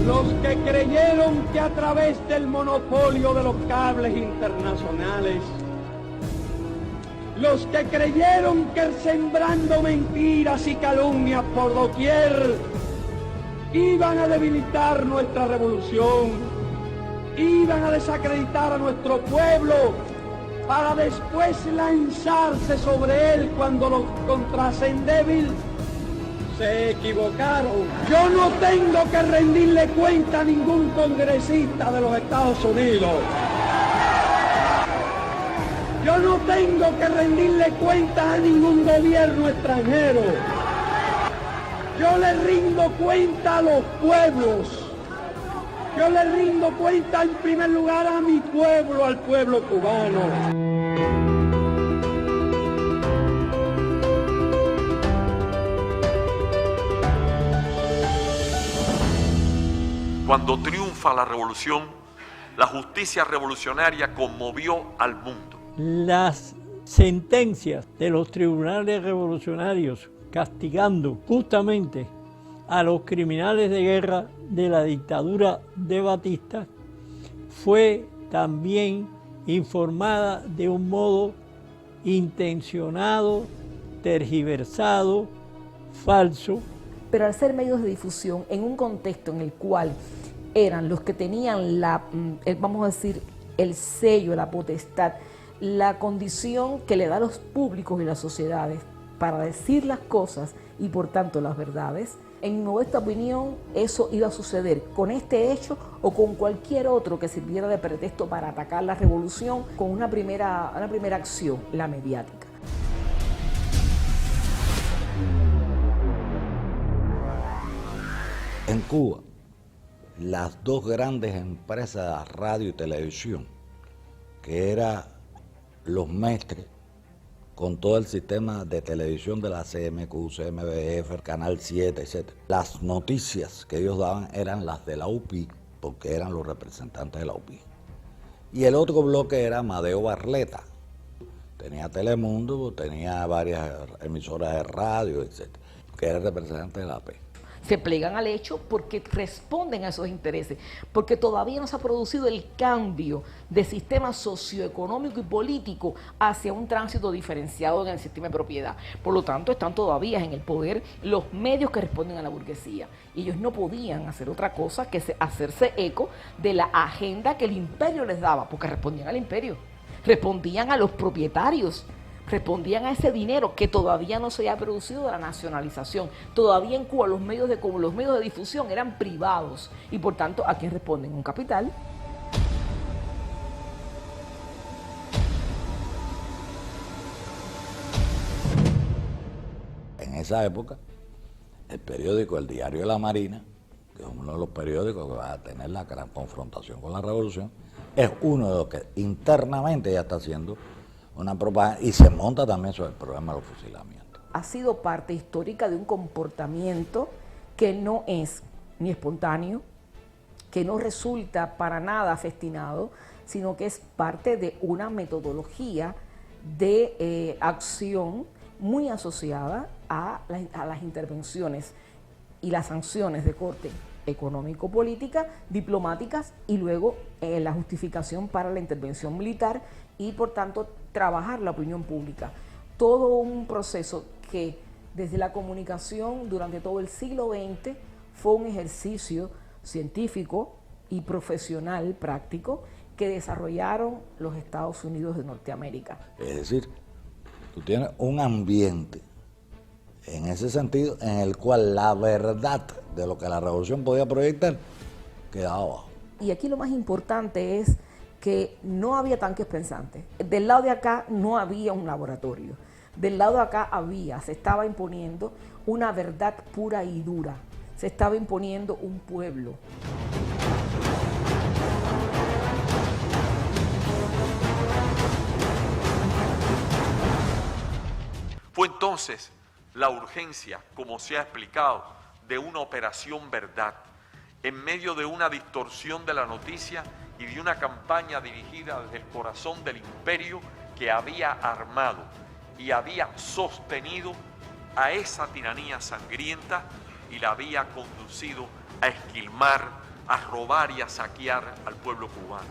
Los que creyeron que a través del monopolio de los cables internacionales, los que creyeron que sembrando mentiras y calumnias por doquier iban a debilitar nuestra revolución, iban a desacreditar a nuestro pueblo para después lanzarse sobre él cuando lo encontrasen débil, se equivocaron. Yo no tengo que rendirle cuenta a ningún congresista de los Estados Unidos. Yo no tengo que rendirle cuenta a ningún gobierno extranjero. Yo le rindo cuenta a los pueblos. Yo le rindo cuenta en primer lugar a mi pueblo, al pueblo cubano. Cuando triunfa la revolución, la justicia revolucionaria conmovió al mundo. Las sentencias de los tribunales revolucionarios castigando justamente a los criminales de guerra de la dictadura de Batista fue también informada de un modo intencionado, tergiversado, falso. Pero al ser medios de difusión en un contexto en el cual eran los que tenían vamos a decir, el sello, la potestad, la condición que le da a los públicos y las sociedades para decir las cosas y por tanto las verdades, en mi modesta opinión eso iba a suceder con este hecho o con cualquier otro que sirviera de pretexto para atacar la revolución con una primera acción, la mediática. En Cuba, las dos grandes empresas de radio y televisión, que eran los Mestres, con todo el sistema de televisión de la CMQ, CMBF, Canal 7, etc. Las noticias que ellos daban eran las de la UPI, porque eran los representantes de la UPI. Y el otro bloque era Amadeo Barleta. Tenía Telemundo, tenía varias emisoras de radio, etc., que era el representante de la AP. Se plegan al hecho porque responden a esos intereses, porque todavía no se ha producido el cambio de sistema socioeconómico y político hacia un tránsito diferenciado en el sistema de propiedad. Por lo tanto, están todavía en el poder los medios que responden a la burguesía. Y ellos no podían hacer otra cosa que hacerse eco de la agenda que el imperio les daba, porque respondían al imperio, respondían a los propietarios, respondían a ese dinero que todavía no se había producido de la nacionalización. Todavía en Cuba los medios de difusión eran privados y por tanto, ¿a quién responden? Un capital. En esa época, el periódico El Diario de la Marina, que es uno de los periódicos que va a tener la gran confrontación con la revolución, es uno de los que internamente ya está haciendo una propaganda y se monta también sobre el problema de los fusilamientos. Ha sido parte histórica de un comportamiento que no es ni espontáneo, que no resulta para nada festinado, sino que es parte de una metodología de acción muy asociada a las intervenciones y las sanciones de corte económico-política, diplomáticas y luego la justificación para la intervención militar y por tanto trabajar la opinión pública. Todo un proceso que desde la comunicación durante todo el siglo XX fue un ejercicio científico y profesional práctico que desarrollaron los Estados Unidos de Norteamérica. Es decir, tú tienes un ambiente en ese sentido en el cual la verdad de lo que la revolución podía proyectar quedaba abajo. Y aquí lo más importante es que no había tanques pensantes. Del lado de acá no había un laboratorio. Del lado de acá se estaba imponiendo una verdad pura y dura. Se estaba imponiendo un pueblo. Fue entonces la urgencia, como se ha explicado, de una operación verdad, en medio de una distorsión de la noticia y de una campaña dirigida desde el corazón del imperio que había armado y había sostenido a esa tiranía sangrienta y la había conducido a esquilmar a robar y a saquear al pueblo cubano.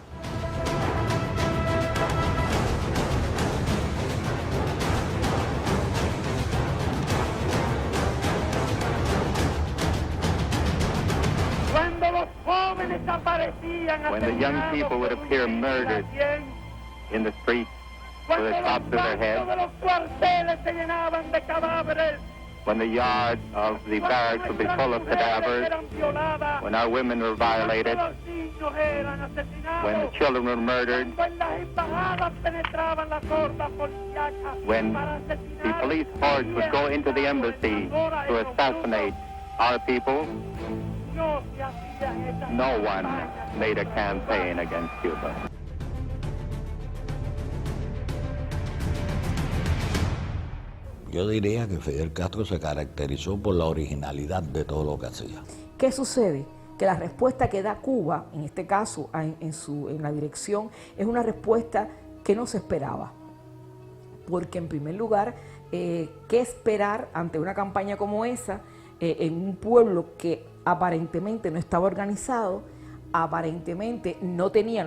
Cuando los jóvenes aparecían, when the young people would appear murdered in the streets with a top to their heads, de los cuarteles se llenaban de cadáveres, when the yards of the barracks would be full of cadavers, when our women were violated, los niños eran asesinados, when the children were murdered, cuando en las embajadas penetraban las hordas policíacas when para the asesinar police force would go into the embassy to assassinate our people, no se hacían esas no one campañas. made a campaign against Cuba. Yo diría que Fidel Castro se caracterizó por la originalidad de todo lo que hacía. ¿Qué sucede? Que la respuesta que da Cuba, en este caso en la dirección, es una respuesta que no se esperaba. Porque en primer lugar, ¿qué esperar ante una campaña como esa en un pueblo que aparentemente no estaba organizado, aparentemente no tenía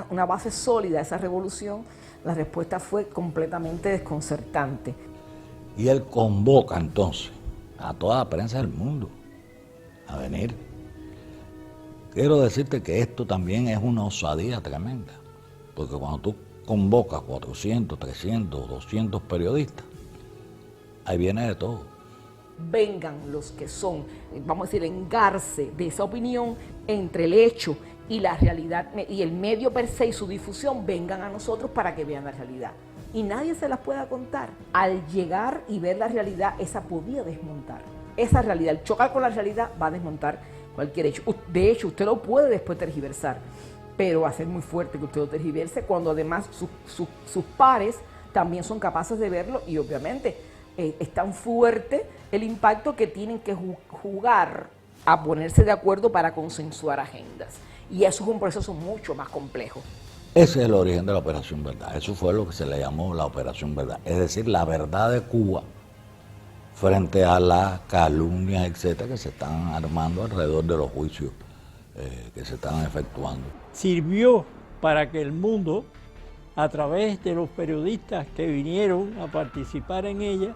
una base sólida de esa revolución? La respuesta fue completamente desconcertante. Y él convoca entonces a toda la prensa del mundo a venir. Quiero decirte que esto también es una osadía tremenda, porque cuando tú convocas 400, 300, 200 periodistas, ahí viene de todo. Vengan los que son, vamos a decir, engarce de esa opinión entre el hecho y la realidad, y el medio per se y su difusión, vengan a nosotros para que vean la realidad. Y nadie se las pueda contar. Al llegar y ver la realidad, esa podía desmontar. Esa realidad, el chocar con la realidad va a desmontar cualquier hecho. De hecho, usted lo puede después tergiversar, pero va a ser muy fuerte que usted lo tergiverse cuando además sus pares también son capaces de verlo, y obviamente es tan fuerte el impacto que tienen que jugar a ponerse de acuerdo para consensuar agendas. Y eso es un proceso mucho más complejo. Ese es el origen de la Operación Verdad. Eso fue lo que se le llamó la Operación Verdad. Es decir, la verdad de Cuba frente a las calumnias, etcétera, que se están armando alrededor de los juicios que se están efectuando. Sirvió para que el mundo, a través de los periodistas que vinieron a participar en ella,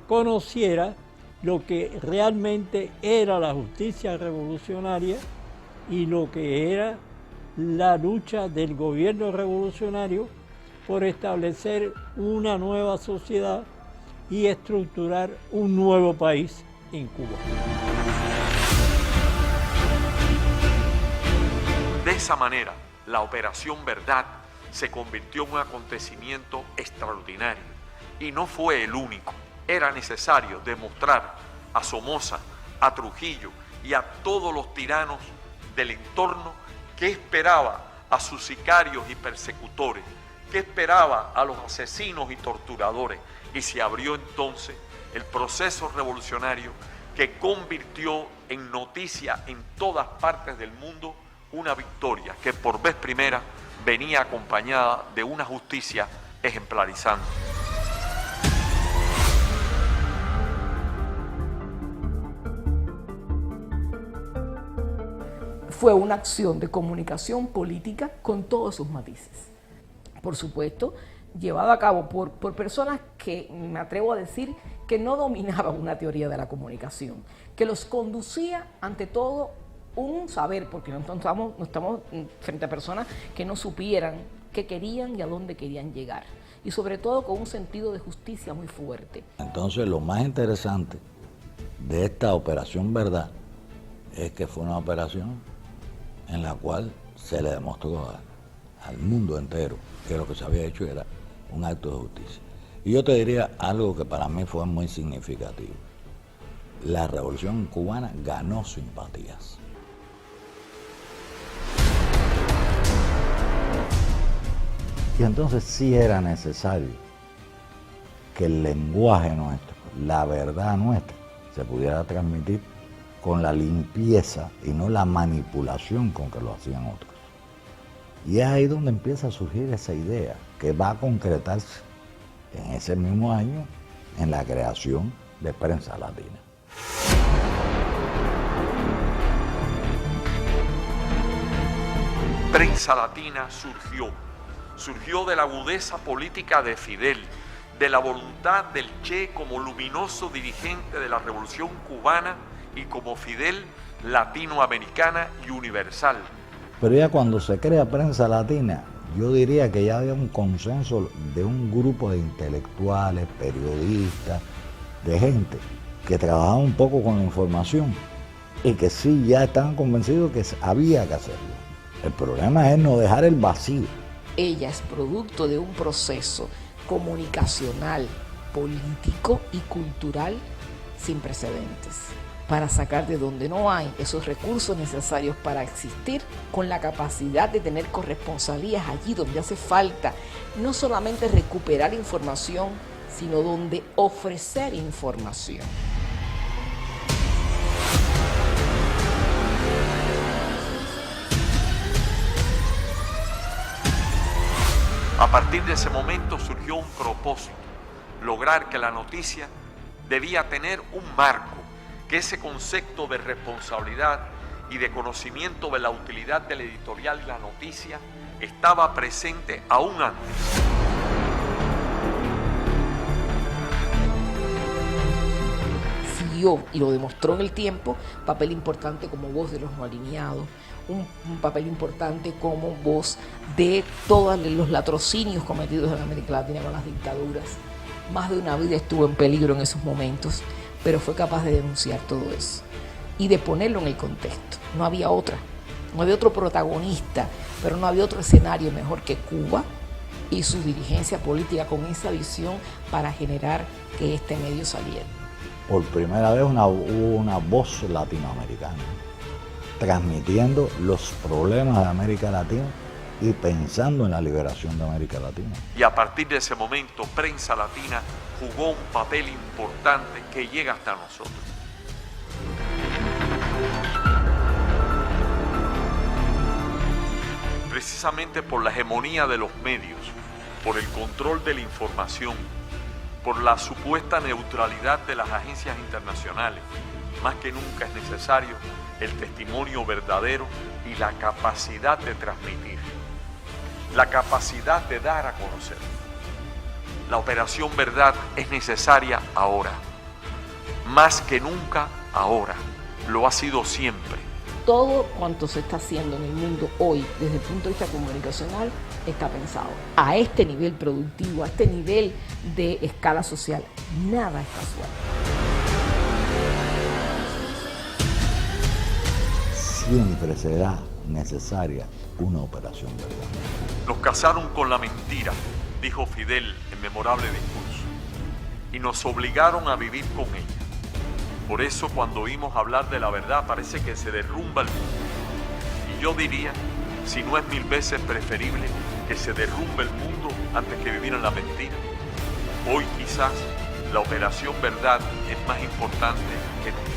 conociera lo que realmente era la justicia revolucionaria y lo que era la lucha del gobierno revolucionario por establecer una nueva sociedad y estructurar un nuevo país en Cuba. De esa manera, la Operación Verdad se convirtió en un acontecimiento extraordinario y no fue el único. Era necesario demostrar a Somoza, a Trujillo y a todos los tiranos del entorno qué esperaba a sus sicarios y persecutores, qué esperaba a los asesinos y torturadores, y se abrió entonces el proceso revolucionario que convirtió en noticia en todas partes del mundo una victoria que por vez primera venía acompañada de una justicia ejemplarizante. Fue una acción de comunicación política con todos sus matices. Por supuesto, llevado a cabo por personas que me atrevo a decir que no dominaban una teoría de la comunicación, que los conducía ante todo un saber, porque no estamos frente a personas que no supieran qué querían y a dónde querían llegar, y sobre todo con un sentido de justicia muy fuerte. Entonces, lo más interesante de esta Operación Verdad es que fue una operación en la cual se le demostró al mundo entero que lo que se había hecho era un acto de justicia. Y yo te diría algo que para mí fue muy significativo. La revolución cubana ganó simpatías. Y entonces sí era necesario que el lenguaje nuestro, la verdad nuestra, se pudiera transmitir con la limpieza y no la manipulación con que lo hacían otros. Y es ahí donde empieza a surgir esa idea que va a concretarse en ese mismo año en la creación de Prensa Latina. Prensa Latina surgió de la agudeza política de Fidel, de la voluntad del Che como luminoso dirigente de la revolución cubana y como Fidel latinoamericana y universal. Pero ya cuando se crea Prensa Latina, yo diría que ya había un consenso de un grupo de intelectuales, periodistas, de gente que trabajaba un poco con la información y que sí ya estaban convencidos que había que hacerlo. El problema es no dejar el vacío. Ella es producto de un proceso comunicacional, político y cultural sin precedentes, para sacar de donde no hay esos recursos necesarios para existir, con la capacidad de tener corresponsalías allí donde hace falta, no solamente recuperar información, sino donde ofrecer información. A partir de ese momento surgió un propósito, lograr que la noticia debía tener un marco, que ese concepto de responsabilidad y de conocimiento de la utilidad del editorial y la noticia estaba presente aún antes. Siguió y lo demostró en el tiempo, papel importante como voz de los no alineados, un papel importante como voz de todos los latrocinios cometidos en América Latina con las dictaduras. Más de una vida estuvo en peligro en esos momentos, pero fue capaz de denunciar todo eso y de ponerlo en el contexto. No había otro protagonista, pero no había otro escenario mejor que Cuba y su dirigencia política con esa visión para generar que este medio saliera. Por primera vez hubo una voz latinoamericana transmitiendo los problemas de América Latina y pensando en la liberación de América Latina. Y a partir de ese momento, Prensa Latina jugó un papel importante que llega hasta nosotros. Precisamente por la hegemonía de los medios, por el control de la información, por la supuesta neutralidad de las agencias internacionales, más que nunca es necesario el testimonio verdadero y la capacidad de transmitir, la capacidad de dar a conocer. La operación verdad es necesaria ahora, más que nunca ahora, lo ha sido siempre. Todo cuanto se está haciendo en el mundo hoy, desde el punto de vista comunicacional, está pensado. A este nivel productivo, a este nivel de escala social, nada es casual. Siempre será necesaria una operación verdad. Nos casaron con la mentira, dijo Fidel en memorable discurso, y nos obligaron a vivir con ella. Por eso cuando oímos hablar de la verdad parece que se derrumba el mundo. Y yo diría, si no es 1000 veces preferible que se derrumbe el mundo antes que vivir en la mentira. Hoy quizás la operación verdad es más importante que nunca.